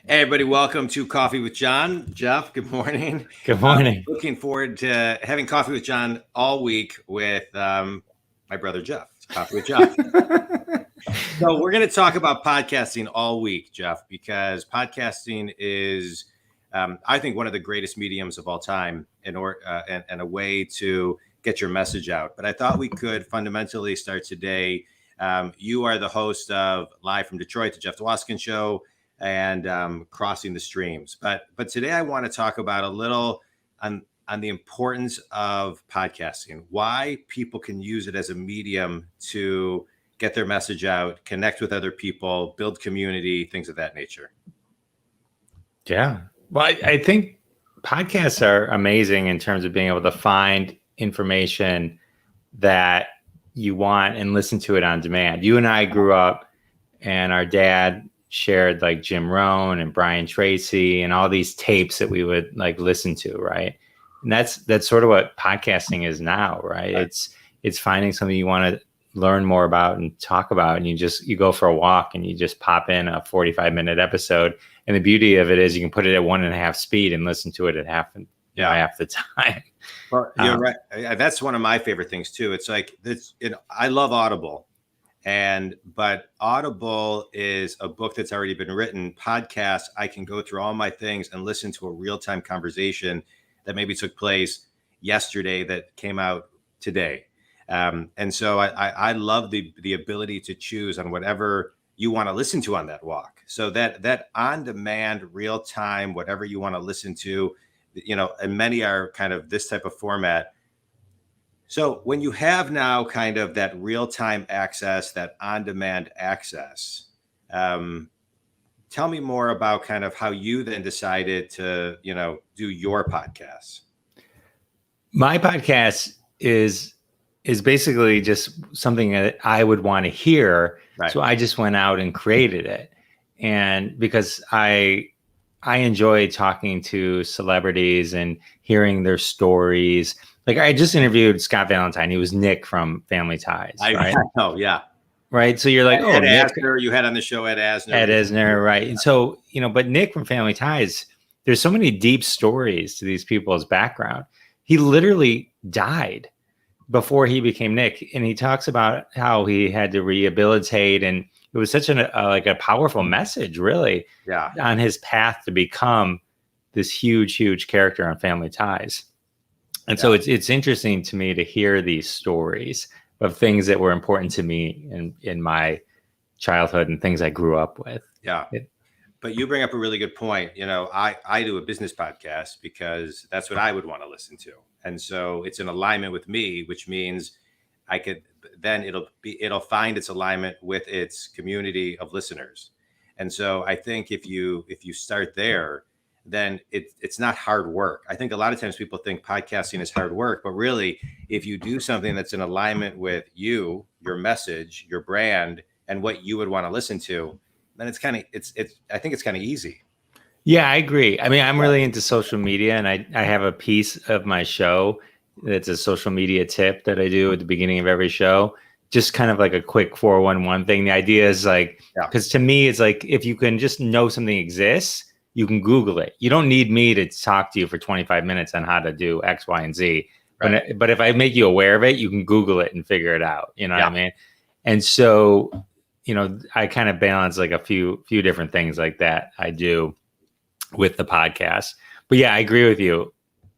Hey, everybody, welcome to Coffee with John. Jeff, good morning. Good morning. Looking forward to having coffee with John all week with my brother Jeff. It's Coffee with Jeff. So we're going to talk about podcasting all week, Jeff, because podcasting is, I think, one of the greatest mediums of all time and a way to get your message out. But I thought we could fundamentally start today. You are the host of Live from Detroit, the Jeff Dwoskin Show, and Crossing the Streams. But today I want to talk about a little on the importance of podcasting, why people can use it as a medium to get their message out, connect with other people, build community, things of that nature. Yeah. Well, I think podcasts are amazing in terms of being able to find information that you want and listen to it on demand. You and I grew up and our dad shared like Jim Rohn and Brian Tracy and all these tapes that we would like listen to, right? And that's sort of what podcasting is now, right? It's finding something you want to learn more about and talk about, and you go for a walk and you just pop in a 45-minute episode. And the beauty of it is you can put it at 1.5 speed and listen to it at half the time. Well, you're right. That's one of my favorite things too. It's like this, I love Audible. But Audible is a book that's already been written. Podcasts, I can go through all my things and listen to a real-time conversation that maybe took place yesterday that came out today. And so I love the ability to choose on whatever you want to listen to on that walk. So that on-demand, real-time, whatever you want to listen to, and many are kind of this type of format. So when you have now kind of that real-time access, that on-demand access, tell me more about kind of how you then decided to, do your podcast. My podcast is basically just something that I would want to hear. Right. So I just went out and created it. And because I enjoy talking to celebrities and hearing their stories. Like I just interviewed Scott Valentine. He was Nick from Family Ties. Right? Oh, yeah. Right. So you're like, Ed Asner, you had on the show Ed Asner. Right. And so, but Nick from Family Ties, there's so many deep stories to these people's background. He literally died before he became Nick. And he talks about how he had to rehabilitate. And it was such a powerful message, really, on his path to become this huge character on Family Ties. And so it's interesting to me to hear these stories of things that were important to me in my childhood and things I grew up with. Yeah. But you bring up a really good point. I do a business podcast because that's what I would want to listen to. And so it's in alignment with me, which means it'll find its alignment with its community of listeners. And so I think if you start there, then it's not hard work. I think a lot of times people think podcasting is hard work, but really, if you do something that's in alignment with you, your message, your brand, and what you would want to listen to, then I think it's kind of easy. Yeah, I agree. I mean, I'm really into social media, and I have a piece of my show that's a social media tip that I do at the beginning of every show. Just kind of like a quick 411 thing. The idea is like, because to me, it's like if you can just know something exists, you can Google it. You don't need me to talk to you for 25 minutes on how to do X, Y, and Z. Right. But if I make you aware of it, you can Google it and figure it out. You know what I mean? And so, I kind of balance like a few different things like that I do with the podcast. But yeah, I agree with you.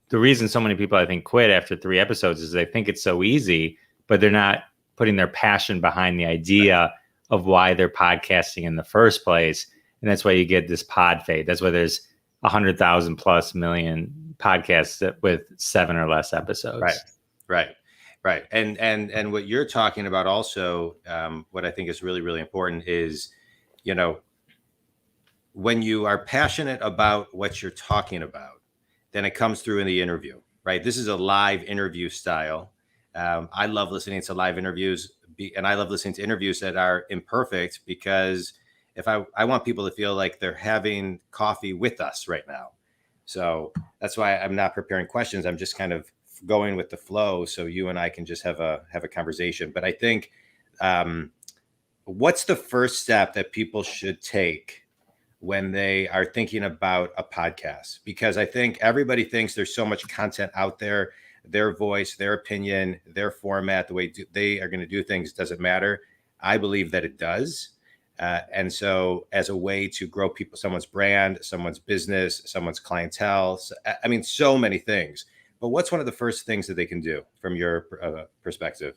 The reason so many people, I think, quit after 3 episodes is they think it's so easy, but they're not putting their passion behind the idea of why they're podcasting in the first place. And that's why you get this pod fade. That's why there's 100,000 plus million podcasts with 7 or less episodes. Right. And what you're talking about also, what I think is really, really important is, when you are passionate about what you're talking about, then it comes through in the interview, right? This is a live interview style. I love listening to live interviews, and I love listening to interviews that are imperfect because if I want people to feel like they're having coffee with us right now. So that's why I'm not preparing questions. I'm just kind of going with the flow so you and I can just have a conversation. But I think what's the first step that people should take when they are thinking about a podcast, because I think everybody thinks there's so much content out there. Their voice, their opinion, their format, the way they are going to do things doesn't matter. I believe that it does. And so as a way to grow someone's brand, someone's business, someone's clientele, I mean, so many things. But what's one of the first things that they can do from your perspective?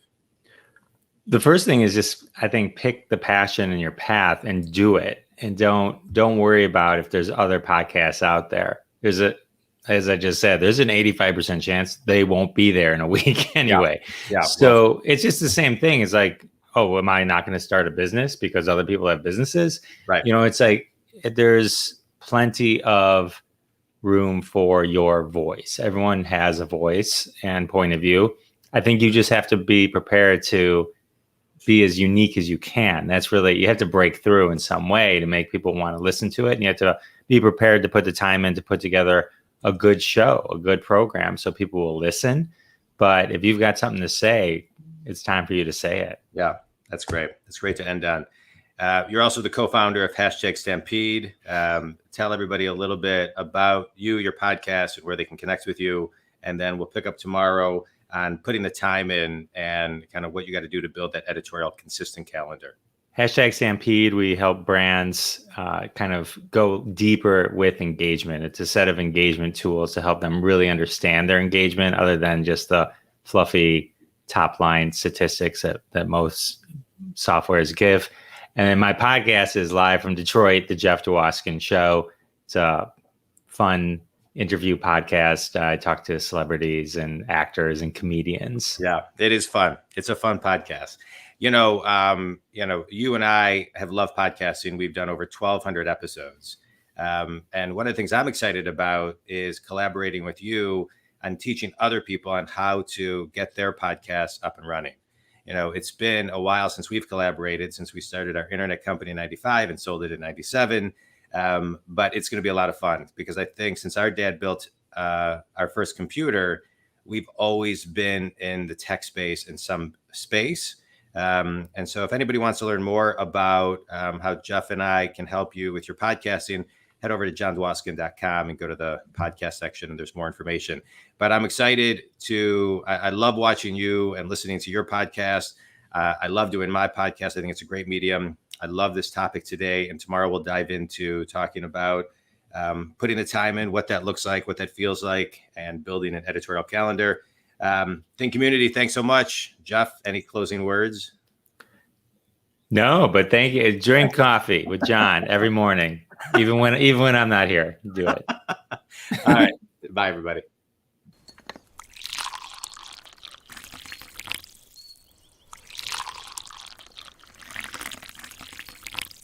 The first thing is just, I think, pick the passion in your path and do it. And don't worry about if there's other podcasts out there. As I just said, there's an 85% chance they won't be there in a week anyway. Yeah. So it's just the same thing. It's like, oh, am I not going to start a business because other people have businesses? Right. It's like there's plenty of room for your voice. Everyone has a voice and point of view. I think you just have to be prepared to be as unique as you can. That's really, you have to break through in some way to make people want to listen to it. And you have to be prepared to put the time in to put together a good show, a good program, so people will listen. But if you've got something to say, it's time for you to say it. Yeah, that's great. That's great to end on. You're also the co-founder of #Stampede. Tell everybody a little bit about you, your podcast, and where they can connect with you. And then we'll pick up tomorrow on putting the time in and kind of what you got to do to build that editorial consistent calendar. #Stampede, we help brands kind of go deeper with engagement. It's a set of engagement tools to help them really understand their engagement other than just the fluffy top line statistics that most softwares give. And then my podcast is live from Detroit, the Jeff Dwoskin Show. It's a fun interview podcast. I talk to celebrities and actors and comedians. Yeah, it is fun. It's a fun podcast. You and I have loved podcasting. We've done over 1,200 episodes. And one of the things I'm excited about is collaborating with you on teaching other people on how to get their podcasts up and running. It's been a while since we've collaborated, since we started our internet company in 95 and sold it in 97. But it's going to be a lot of fun because I think since our dad built our first computer, we've always been in the tech space in some space. And so if anybody wants to learn more about how Jeff and I can help you with your podcasting, head over to johndwoskin.com and go to the podcast section, and there's more information. But I'm excited I love watching you and listening to your podcast. I love doing my podcast. I think it's a great medium. I love this topic today. And tomorrow we'll dive into talking about putting the time in, what that looks like, what that feels like, and building an editorial calendar. Think community, thanks so much. Jeff, any closing words? No, but thank you. Drink coffee with John every morning, even when I'm not here. Do it. All right. Bye, everybody.